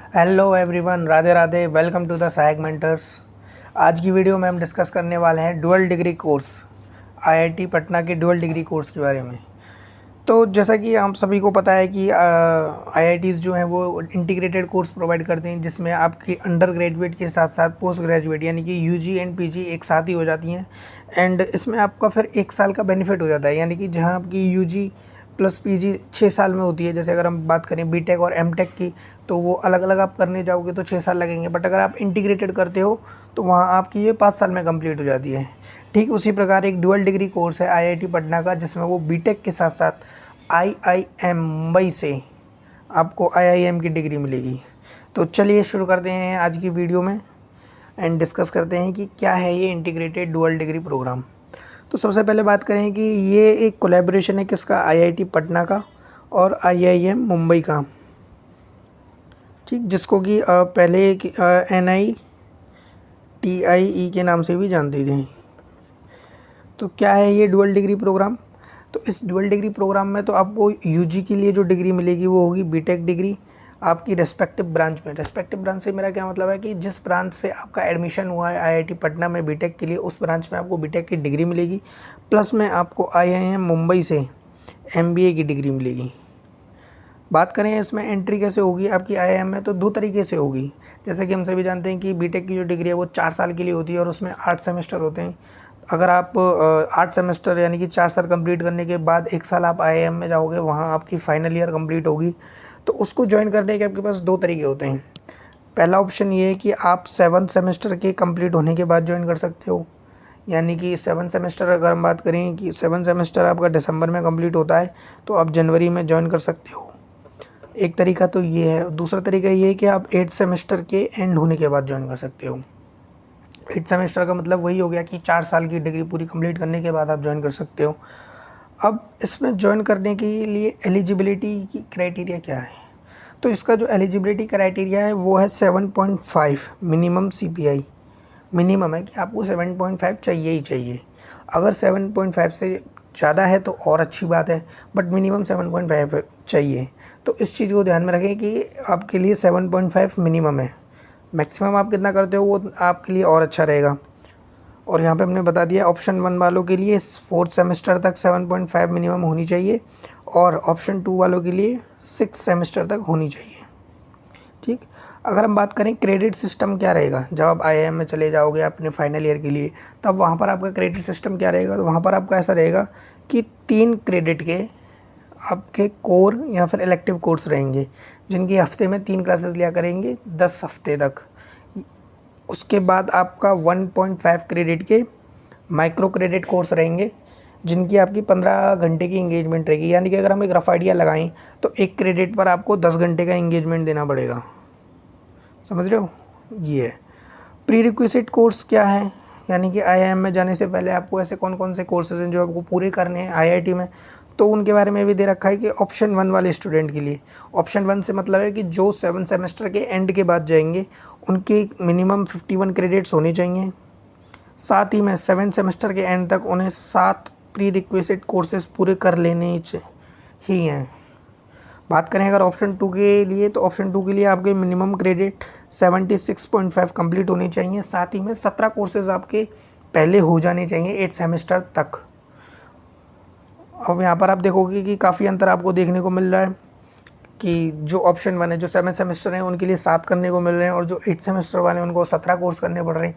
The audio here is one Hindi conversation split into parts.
Hello everyone, Radhe Radhe. Welcome to the Sahayak mentors. आज की वीडियो में हम डिस्कस करने वाले हैं dual degree course, IIT Patna के डुअल डिग्री कोर्स के बारे में। तो जैसा कि हम सभी को पता है कि आईआईटीज़ जो हैं वो इंटीग्रेटेड कोर्स प्रोवाइड करते हैं, जिसमें आपकी अंडर ग्रेजुएट के साथ साथ पोस्ट ग्रेजुएट यानी कि यूजी एंड पीजी एक साथ ही हो जाती हैं। एंड इसमें आपका फिर 1 साल का बेनिफिट हो जाता है, यानी कि जहाँ आपकी यूजी प्लस पीजी 6 साल में होती है। जैसे अगर हम बात करें बीटेक और एमटेक की, तो वो अलग अलग आप करने जाओगे तो 6 साल लगेंगे, बट अगर आप इंटीग्रेटेड करते हो तो वहाँ आपकी ये 5 साल में कंप्लीट हो जाती है। ठीक उसी प्रकार एक डुअल डिग्री कोर्स है आईआईटी पटना का, जिसमें वो बीटेक के साथ साथ आईआईएम मुंबई से आपको आईआईएम की डिग्री मिलेगी। तो चलिए शुरू करते हैं आज की वीडियो में एंड डिस्कस करते हैं कि क्या है ये इंटीग्रेटेड डुअल डिग्री प्रोग्राम। तो सबसे पहले बात करें कि ये एक कोलैबोरेशन है किसका, आईआईटी पटना का और आईआईएम मुंबई का। ठीक, जिसको कि पहले NITIE के नाम से भी जानते थे। तो क्या है ये डुअल डिग्री प्रोग्राम? तो इस डुअल डिग्री प्रोग्राम में तो आपको यूजी के लिए जो डिग्री मिलेगी वो होगी बीटेक डिग्री आपकी रेस्पेक्टिव ब्रांच में। रेस्पेक्टिव ब्रांच से मेरा क्या मतलब है कि जिस ब्रांच से आपका एडमिशन हुआ है आईआईटी पटना में बीटेक के लिए, उस ब्रांच में आपको बीटेक की डिग्री मिलेगी। प्लस में आपको आईआईएम मुंबई से एमबीए की डिग्री मिलेगी। बात करें इसमें एंट्री कैसे होगी आपकी आईआईएम में, तो 2 तरीके से होगी। जैसे कि हम सभी जानते हैं कि बीटेक की जो डिग्री है वो 4 साल के लिए होती है और उसमें 8 सेमेस्टर होते हैं। अगर आप 8 सेमेस्टर यानी कि 4 साल कंप्लीट करने के बाद 1 साल आप आईआईएम में जाओगे, वहाँ आपकी फाइनल ईयर कंप्लीट होगी। तो उसको ज्वाइन करने के आपके पास 2 तरीके होते हैं। पहला ऑप्शन ये है कि आप 7 सेमेस्टर के कंप्लीट होने के बाद ज्वाइन कर सकते हो, यानी कि 7 सेमेस्टर अगर हम बात करें कि 7 सेमेस्टर आपका दिसंबर में कंप्लीट होता है तो आप जनवरी में ज्वाइन कर सकते हो। एक तरीका तो ये है। दूसरा तरीका ये है कि आप 8 सेमेस्टर के एंड होने के बाद ज्वाइन कर सकते हो। 8 सेमेस्टर का मतलब वही हो गया कि 4 साल की डिग्री पूरी कंप्लीट करने के बाद आप ज्वाइन कर सकते हो। अब इसमें ज्वाइन करने के लिए एलिजिबिलिटी की क्राइटेरिया क्या है? तो इसका जो एलिजिबिलिटी क्राइटेरिया है वो है 7.5 मिनिमम सीपीआई। मिनिमम है कि आपको 7.5 चाहिए ही चाहिए। अगर 7.5 से ज़्यादा है तो और अच्छी बात है, बट मिनिमम 7.5 चाहिए। तो इस चीज़ को ध्यान में रखें कि आपके लिए 7.5 मिनिमम है। मैक्सिमम आप कितना करते हो वो आपके लिए और अच्छा रहेगा। और यहाँ पे हमने बता दिया ऑप्शन 1 वालों के लिए 4th सेमेस्टर तक 7.5 मिनिमम होनी चाहिए और ऑप्शन 2 वालों के लिए 6 सेमेस्टर तक होनी चाहिए। ठीक, अगर हम बात करें क्रेडिट सिस्टम क्या रहेगा, जब आप आईआईएम में चले जाओगे अपने फाइनल ईयर के लिए, तब वहाँ पर आपका क्रेडिट सिस्टम क्या रहेगा? तो वहाँ पर आपका ऐसा रहेगा कि 3 क्रेडिट के आपके कोर या फिर इलेक्टिव कोर्स रहेंगे, जिनकी हफ्ते में 3 क्लासेस लिया करेंगे 10 हफ्ते तक। उसके बाद आपका 1.5 क्रेडिट के माइक्रो क्रेडिट कोर्स रहेंगे, जिनकी आपकी 15 घंटे की इंगेजमेंट रहेगी। यानी कि अगर हम एक रफ आइडिया लगाएं तो 1 क्रेडिट पर आपको 10 घंटे का इंगेजमेंट देना पड़ेगा। समझ रहे हो? ये प्री रिक्विजिट कोर्स क्या है, यानी कि आईआईएम में जाने से पहले आपको ऐसे कौन कौन से कोर्सेज हैं जो आपको पूरे करने हैं आईआईटी में, तो उनके बारे में भी दे रखा है कि ऑप्शन 1 वाले स्टूडेंट के लिए। ऑप्शन 1 से मतलब है कि जो 7 सेमेस्टर के एंड के बाद जाएंगे उनके मिनिमम 51 क्रेडिट्स होने चाहिए। साथ ही में 7 सेमेस्टर के एंड तक उन्हें 7 प्री रिक्विजिट कोर्सेज पूरे कर लेने ही हैं। बात करें अगर ऑप्शन 2 के लिए, तो ऑप्शन 2 के लिए आपके मिनिमम क्रेडिट 76.5 कंप्लीट होने चाहिए। साथ ही में 17 कोर्सेज आपके पहले हो जाने चाहिए 8 सेमेस्टर तक। अब यहाँ पर आप देखोगे कि काफ़ी अंतर आपको देखने को मिल रहा है कि जो ऑप्शन 1 है, जो 7 सेमेस्टर हैं उनके लिए 7 करने को मिल रहे हैं और जो 8 सेमेस्टर वाले हैं उनको 17 कोर्स करने पड़ रहे हैं।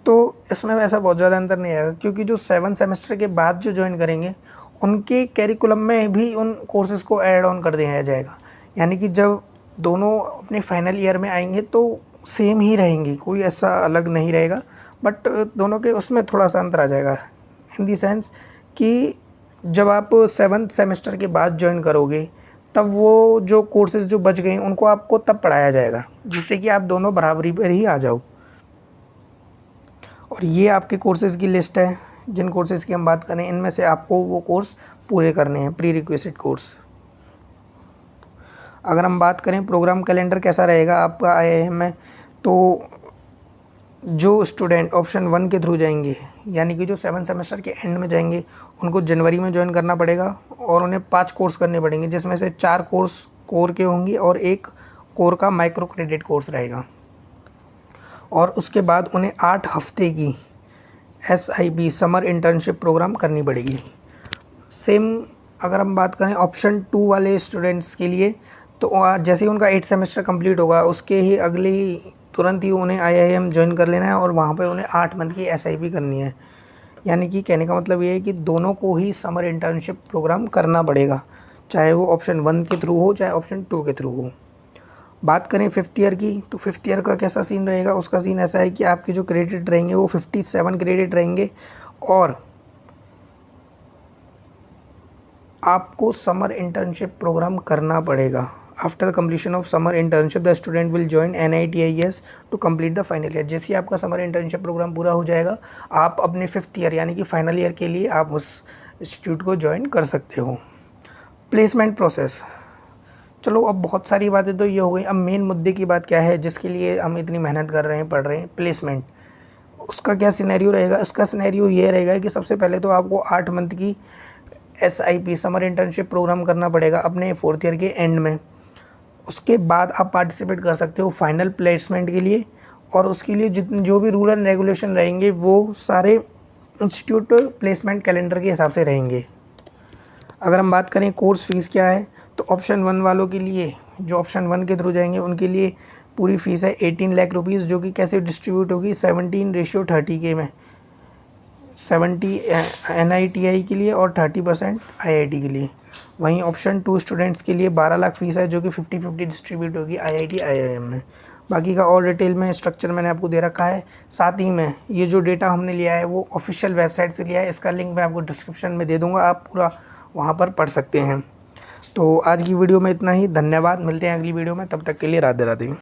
तो इसमें वैसा बहुत ज़्यादा अंतर नहीं आएगा, क्योंकि जो 7 सेमेस्टर के बाद जो ज्वाइन करेंगे उनके कैरिकुलम में भी उन कोर्सेज़ को ऐड ऑन कर दिया जाएगा। यानी कि जब दोनों अपने फाइनल ईयर में आएंगे तो सेम ही रहेंगी, कोई ऐसा अलग नहीं रहेगा, बट दोनों के उसमें थोड़ा सा अंतर आ जाएगा। इन दी सेंस कि जब आप 7th सेमेस्टर के बाद ज्वाइन करोगे तब वो जो कोर्सेज़ जो बच गए उनको आपको तब पढ़ाया जाएगा, जिससे कि आप दोनों बराबरी पर ही आ जाओ। और ये आपके कोर्सेज़ की लिस्ट है, जिन कोर्सेज़ की हम बात करें इनमें से आपको वो कोर्स पूरे करने हैं, प्री रिक्विजिट कोर्स। अगर हम बात करें प्रोग्राम कैलेंडर कैसा रहेगा आपका आईआईएम में, तो जो स्टूडेंट ऑप्शन 1 के थ्रू जाएंगे, यानी कि जो 7 सेमेस्टर के एंड में जाएंगे, उनको जनवरी में ज्वाइन करना पड़ेगा और उन्हें 5 कोर्स करने पड़ेंगे, जिसमें से 4 कोर्स कोर के होंगे और 1 कोर का माइक्रो क्रेडिट कोर्स रहेगा और उसके बाद उन्हें 8 हफ्ते की SIP समर इंटर्नशिप प्रोग्राम करनी पड़ेगी। सेम अगर हम बात करें ऑप्शन 2 वाले स्टूडेंट्स के लिए, तो जैसे ही उनका 8 सेमेस्टर कंप्लीट होगा उसके ही अगले ही तुरंत ही उन्हें IIM ज्वाइन कर लेना है और वहाँ पे उन्हें 8 मंथ की SIP करनी है। यानी कि कहने का मतलब ये है कि दोनों को ही समर इंटर्नशिप प्रोग्राम करना पड़ेगा, चाहे वो ऑप्शन 1 के थ्रू हो चाहे ऑप्शन 2 के थ्रू हो। बात करें 5th ईयर की, तो 5th ईयर का कैसा सीन रहेगा? उसका सीन ऐसा है कि आपके जो क्रेडिट रहेंगे वो 57 क्रेडिट रहेंगे और आपको समर इंटर्नशिप प्रोग्राम करना पड़ेगा। After the completion of summer internship the student will join NITIS to complete the final year. जैसे ही आपका समर इंटर्नशिप प्रोग्राम पूरा हो जाएगा, आप अपने 5th ईयर यानी कि फाइनल ईयर के लिए आप उस इंस्टीट्यूट को ज्वाइन कर सकते हो। प्लेसमेंट प्रोसेस, चलो अब बहुत सारी बातें तो ये हो गई। अब मेन मुद्दे की बात क्या है जिसके लिए हम इतनी मेहनत कर रहे हैं, पढ़ रहे हैं, प्लेसमेंट। उसका क्या सिनेरियो रहेगा? इसका सिनेरियो ये रहेगा कि सबसे पहले तो आपको 8 मंथ की SIP समर इंटर्नशिप प्रोग्राम करना पड़ेगा अपने 4th ईयर के एंड में। उसके बाद आप पार्टिसिपेट कर सकते हो फाइनल प्लेसमेंट के लिए और उसके लिए जितने जो भी रूल एंड रेगुलेशन रहेंगे वो सारे इंस्टीट्यूट प्लेसमेंट कैलेंडर के हिसाब से रहेंगे। अगर हम बात करें कोर्स फीस क्या है, तो ऑप्शन 1 वालों के लिए, जो ऑप्शन 1 के थ्रू जाएंगे उनके लिए पूरी फीस है 18 लाख रुपीज़, जो कि कैसे डिस्ट्रीब्यूट होगी 17:30 के में। 70 NITI के लिए और 30% IIT के लिए। वहीं ऑप्शन 2 स्टूडेंट्स के लिए 12 लाख फीस है, जो कि 50-50 डिस्ट्रीब्यूट होगी IIT IIM में। बाकी का और डिटेल में स्ट्रक्चर मैंने आपको दे रखा है। साथ ही में ये जो डेटा हमने लिया है वो ऑफिशियल वेबसाइट से लिया है, इसका लिंक मैं आपको डिस्क्रिप्शन में दे दूँगा, आप पूरा वहाँ पर पढ़ सकते हैं। तो आज की वीडियो में इतना ही। धन्यवाद, मिलते हैं अगली वीडियो में, तब तक के लिए राधे राधे।